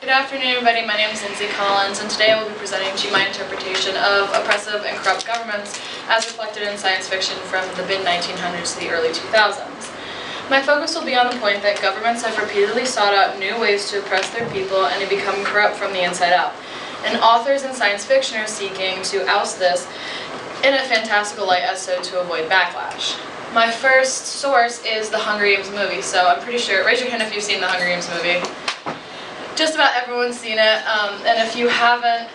Good afternoon, everybody. My name is Lindsey and today I will be presenting to you my interpretation of oppressive and corrupt governments as reflected in science fiction from the mid-1900s to the early 2000s. My focus will be on the point that governments have repeatedly sought out new ways to oppress their people and have become corrupt from the inside out. And authors in science fiction are seeking to oust this in a fantastical light as so to avoid backlash. My first source is the Hunger Games movie, so I'm pretty sure, raise your hand if you've seen the Hunger Games movie. Just about everyone's seen it, and if you haven't,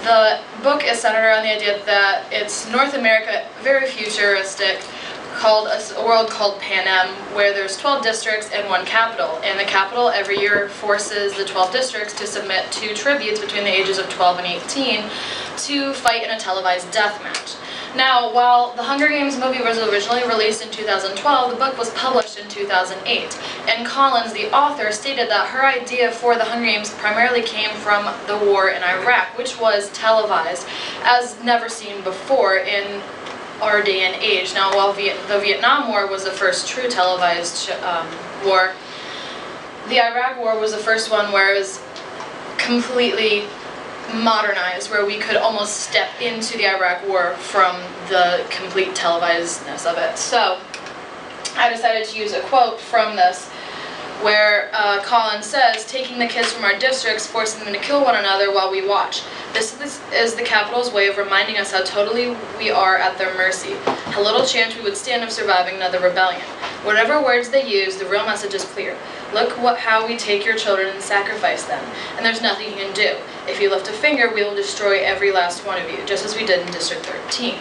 the book is centered around the idea that it's North America, very futuristic, called a world called Panem, where there's 12 districts and one capital, and the capital every year forces the 12 districts to submit 2 tributes between the ages of 12 and 18 to fight in a televised death match. Now, while the Hunger Games movie was originally released in 2012, the book was published in 2008, and Collins, the author, stated that her idea for the Hunger Games primarily came from the war in Iraq, which was televised as never seen before in our day and age. Now, while the Vietnam War was the first true televised war, the Iraq War was the first one where it was completely modernized, where we could almost step into the Iraq War from the complete televisedness of it. So I decided to use a quote from this where Collins says, "Taking the kids from our districts, forcing them to kill one another while we watch. This is the capital's way of reminding us how totally we are at their mercy, how little chance we would stand of surviving another rebellion. Whatever words they use, the real message is clear. Look how we take your children and sacrifice them, and there's nothing you can do. If you lift a finger, we will destroy every last one of you, just as we did in District 13.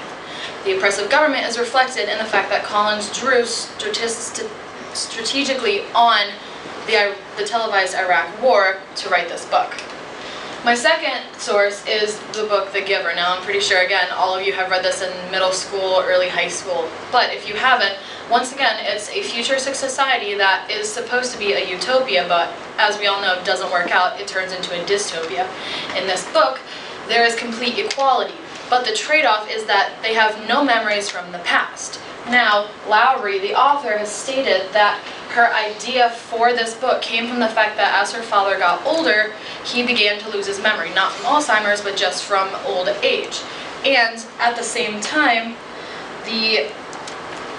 The oppressive government is reflected in the fact that Collins drew strategically on the televised Iraq War to write this book. My second source is the book The Giver. Now, I'm pretty sure, again, all of you have read this in middle school, early high school, but if you haven't, once again, it's a futuristic society that is supposed to be a utopia, but as we all know, it doesn't work out. It turns into a dystopia. In this book, there is complete equality, but the trade-off is that they have no memories from the past. Now, Lowry, the author, has stated that her idea for this book came from the fact that as her father got older, he began to lose his memory, not from Alzheimer's, but just from old age. And at the same time, the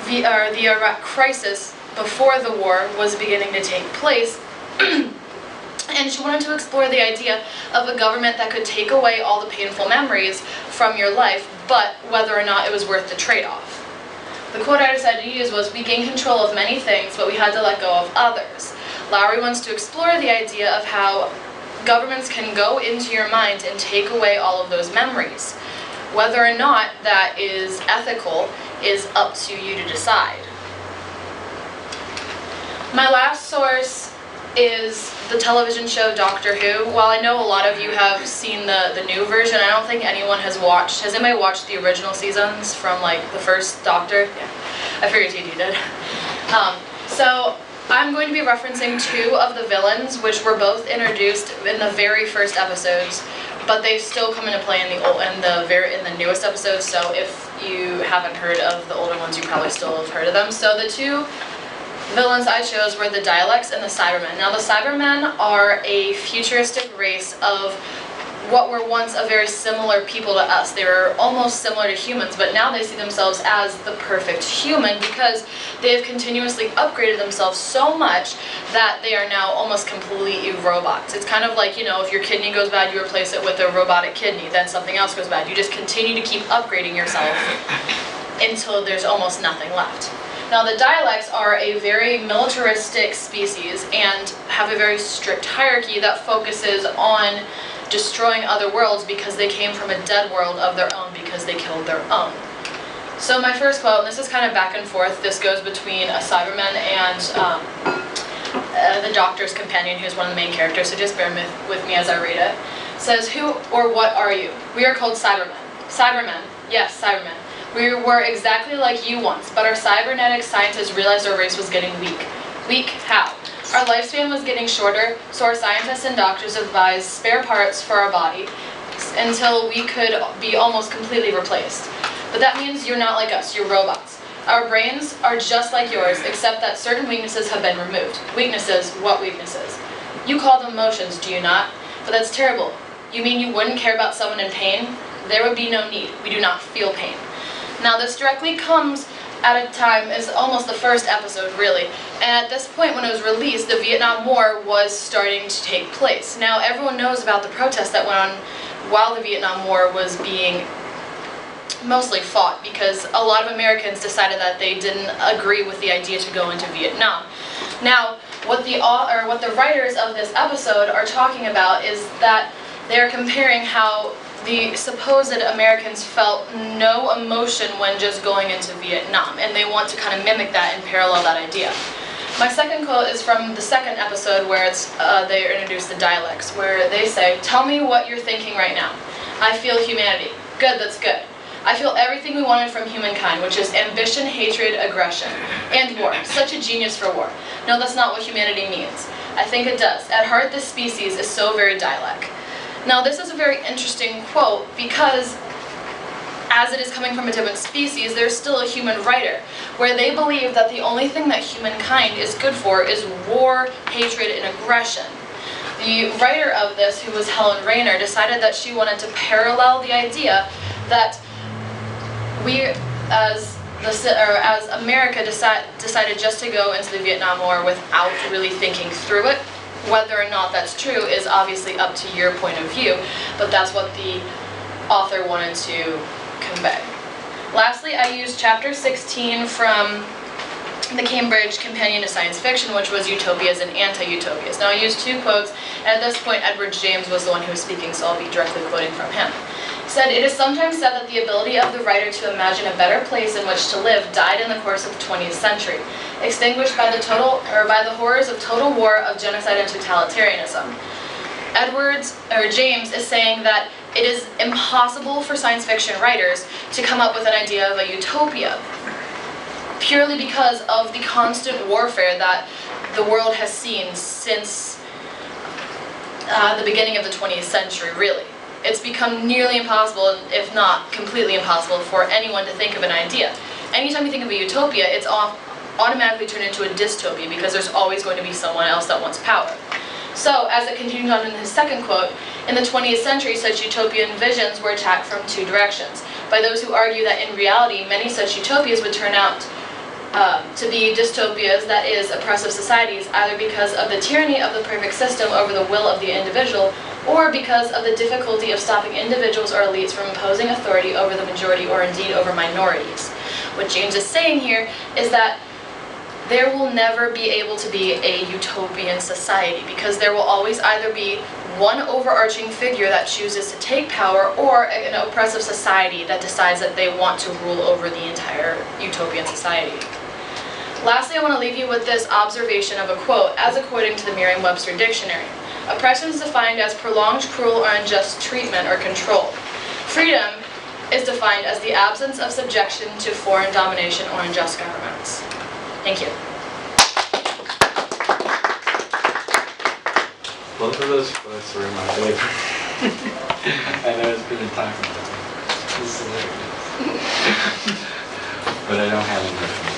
Iraq crisis before the war was beginning to take place, and she wanted to explore the idea of a government that could take away all the painful memories from your life, but whether or not it was worth the trade-off. The quote I decided to use was, "We gain control of many things, but we had to let go of others." Lowry wants to explore the idea of how governments can go into your mind and take away all of those memories. Whether or not that is ethical is up to you to decide. My last source is the television show Doctor Who. While I know a lot of you have seen the new version, I don't think anyone has anybody watched the original seasons from like the first Doctor? Yeah, I figured you did. So I'm going to be referencing 2 of the villains, which were both introduced in the very first episodes, but they still come into play in the newest episodes. So if you haven't heard of the older ones, you probably still have heard of them. So the 2 villains I chose were the Dialects and the Cybermen. Now, the Cybermen are a futuristic race of what were once a very similar people to us. They were almost similar to humans, but now they see themselves as the perfect human because they have continuously upgraded themselves so much that they are now almost completely robots. It's kind of like, you know, if your kidney goes bad, you replace it with a robotic kidney, then something else goes bad. You just continue to keep upgrading yourself until there's almost nothing left. Now, the Dialects are a very militaristic species and have a very strict hierarchy that focuses on destroying other worlds because they came from a dead world of their own because they killed their own. So my first quote, and this is kind of back and forth, this goes between a Cyberman and the Doctor's companion, who's one of the main characters, so just bear with me as I read it. It says, "Who or what are you? We are called Cybermen." "Cybermen, yes, Cybermen. We were exactly like you once, but our cybernetic scientists realized our race was getting weak." "Weak? How?" "Our lifespan was getting shorter, so our scientists and doctors advised spare parts for our body until we could be almost completely replaced. But that means you're not like us, you're robots. Our brains are just like yours, except that certain weaknesses have been removed." "Weaknesses? What weaknesses?" You call them emotions, do you not? But that's terrible. You mean you wouldn't care about someone in pain? There would be no need. We do not feel pain. Now this directly comes at a time, is almost the first episode really, and at this point when it was released, the Vietnam War was starting to take place. Now everyone knows about the protests that went on while the Vietnam War was being mostly fought, because a lot of Americans decided that they didn't agree with the idea to go into Vietnam. Now what the writers of this episode are talking about is that they're comparing how the supposed Americans felt no emotion when just going into Vietnam, and they want to kind of mimic that and parallel that idea. My second quote is from the second episode where they introduce the dialects, where they say, "Tell me what you're thinking right now." "I feel humanity." "Good, that's good." "I feel everything we wanted from humankind, which is ambition, hatred, aggression, and war. Such a genius for war." No, that's not what humanity means. I think it does. At heart, this species is so very dialect. Now this is a very interesting quote because as it is coming from a different species, there's still a human writer, where they believe that the only thing that humankind is good for is war, hatred, and aggression. The writer of this, who was Helen Rayner, decided that she wanted to parallel the idea that we as America decided just to go into the Vietnam War without really thinking through it. Whether or not that's true is obviously up to your point of view, but that's what the author wanted to convey. Lastly, I used chapter 16 from the Cambridge Companion to Science Fiction, which was Utopias and Anti-Utopias. Now I used two quotes, and at this point Edward James was the one who was speaking, so I'll be directly quoting from him. He said, "It is sometimes said that the ability of the writer to imagine a better place in which to live died in the course of the 20th century, extinguished by the horrors of total war, of genocide and totalitarianism." James is saying that it is impossible for science fiction writers to come up with an idea of a utopia, purely because of the constant warfare that the world has seen since the beginning of the 20th century, really. It's become nearly impossible, if not completely impossible, for anyone to think of an idea. Anytime you think of a utopia, it's automatically turned into a dystopia, because there's always going to be someone else that wants power. So, as it continues on in his second quote, in the 20th century, such utopian visions were attacked from two directions, by those who argue that in reality, many such utopias would turn out to be dystopias, that is, oppressive societies, either because of the tyranny of the perfect system over the will of the individual, or because of the difficulty of stopping individuals or elites from imposing authority over the majority or indeed over minorities. What James is saying here is that there will never be able to be a utopian society, because there will always either be one overarching figure that chooses to take power, or an oppressive society that decides that they want to rule over the entire utopian society. Lastly, I want to leave you with this observation of a quote, as according to the Merriam-Webster Dictionary. Oppression is defined as prolonged, cruel, or unjust treatment or control. Freedom is defined as the absence of subjection to foreign domination or unjust governments. Thank you. Both of those quotes were in my paper. I know it's been a time for them. This is hilarious. But I don't have them written.